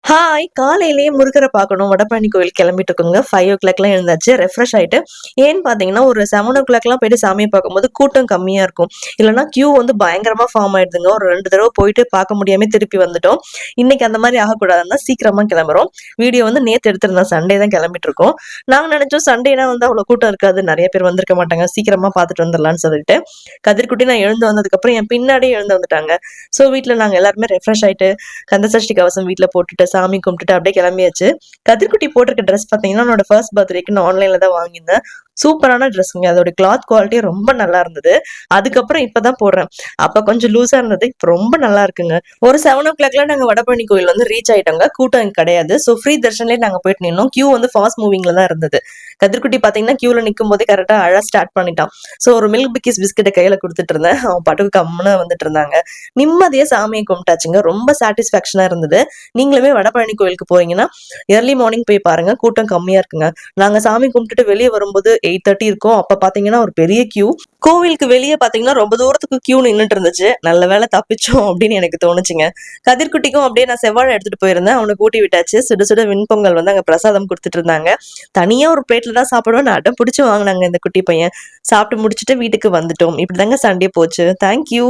Hi! காலையிலேயே முருகர பார்க்கணும். வடபழனி கோயிலுக்கு கிளம்பிட்டு இருக்கோங்க. 5:00லாம் எழுந்தாச்சு. ரெஃப்ரெஷ் ஆயிட்டு ஏன்னு பார்த்தீங்கன்னா, ஒரு 7:00லாம் போயிட்டு சாமிய பார்க்கும்போது கூட்டம் கம்மியா இருக்கும். இல்லன்னா கியூ வந்து பயங்கரமா ஃபார்ம் ஆயிடுதுங்க. ஒரு 2 தடவ போயிட்டு பார்க்க முடியாம திருப்பி வந்துட்டோம். இன்னைக்கு அந்த மாரி ஆகக்கூடாதுன்னு தான் சீக்கிரமா கிளம்புறோம். வீடியோ வந்து நேத்து எடுத்திருந்தேன். சண்டே தான் கிளம்பிட்டு இருக்கோம். நாங்க நெனச்சோம் சண்டேனா வந்து அவ்வளோ கூட்டம் இருக்காது. நெறைய பேர் வந்திருக்க மாட்டாங்க. சீக்கிரமா பார்த்துட்டு வந்துரலான்னு சொல்லிட்டு. கதிர்குட்டி நான் எழுந்து வந்ததுக்கப்புறம் என் பின்னாடியே எழுந்து வந்துட்டாங்க. ஸோ வீட்ல நாங்க எல்லாருமே ரெஃப்ரெஷ் ஆயிட்டு, கந்தசஷ்டி கவசம் வீட்ல போட்டுட்டு சாமி கும்பிட்டுட்டு அப்படியே கிளம்பியாச்சு. கதிர்குட்டி போட்டிருக்க ட்ரெஸ் பார்த்தீங்கன்னா, என்னோட ஃபர்ஸ்ட் பர்த்டேக்கு நான் ஆன்லைன்ல தான் வாங்கியிருந்தேன். சூப்பரான ட்ரெஸ்ஸுங்க. அதோட கிளாத் குவாலிட்டி ரொம்ப நல்லா இருந்தது. அதுக்கப்புறம் இப்பதான் போடுறேன். அப்ப கொஞ்சம் லூஸா இருந்தது. இப்ப ரொம்ப நல்லா இருக்குங்க. ஒரு 7:00லாம் நாங்க வடபழனி கோயில் வந்து ரீச் ஆயிட்டோங்க. கூட்டம் இங்க கிடையாது. ஸோ ஃப்ரீ தர்ஷன்லயே நாங்க போயிட்டு நின்னோம். கியூ வந்து ஃபாஸ்ட் மூவிங்ல தான் இருந்தது. கதிர்குட்டி பார்த்தீங்கன்னா, கியூல நிக்கும்போதே கரெக்ட்டா அழ ஸ்டார்ட் பண்ணிட்டான். ஸோ ஒரு மில்க் பிக்கிஸ் பிஸ்கட்ட கையில குடுத்துட்டு இருந்தேன். அவன் பாட்டுக்கு கம்முனு வந்துட்டு இருந்தாங்க. நிம்மதியா சாமிய கும்பிட்டாச்சுங்க. ரொம்ப சாட்டிஸ்ஃபேக்ஷனா இருந்தது. நீங்களுமே வடபழனி கோயிலுக்கு போறீங்கன்னா, எர்லி மார்னிங் போய் பாருங்க. கூட்டம் கம்மியா இருக்குங்க. நாங்க சாமி கும்பிட்டுட்டு வெளிய வரும்போது 8:30 இருக்கும். அப்ப பார்த்தீங்கன்னா, ஒரு பெரிய கியூ. கோவிலுக்கு வெளிய பார்த்தீங்கன்னா, ரொம்ப தூரத்துக்கு கியூ நின்னுட்டு இருந்துச்சு. நல்ல வேளை தப்பிச்சோம் அப்படின்னு எனக்கு தோணுச்சுங்க. கதிர்குட்டிக்கும் அப்படியே நான் செவ்வாழை எடுத்துட்டு போயிருந்தேன். அவனுக்கு ஊட்டி விட்டாச்சு. சுட சுட வெண்பொங்கல் வந்து அங்க பிரசாதம் குடுத்துட்டு இருந்தாங்க. தனியா ஒரு பிளேட்ல தான் சாப்பிடுவேன்னு அடம் பிடிச்சு வாங்குனாங்க இந்த குட்டி பையன். சாப்பிட்டு முடிச்சுட்டு வீட்டுக்கு வந்துட்டோம். இப்படிதாங்க சண்டே போச்சு. Thank you.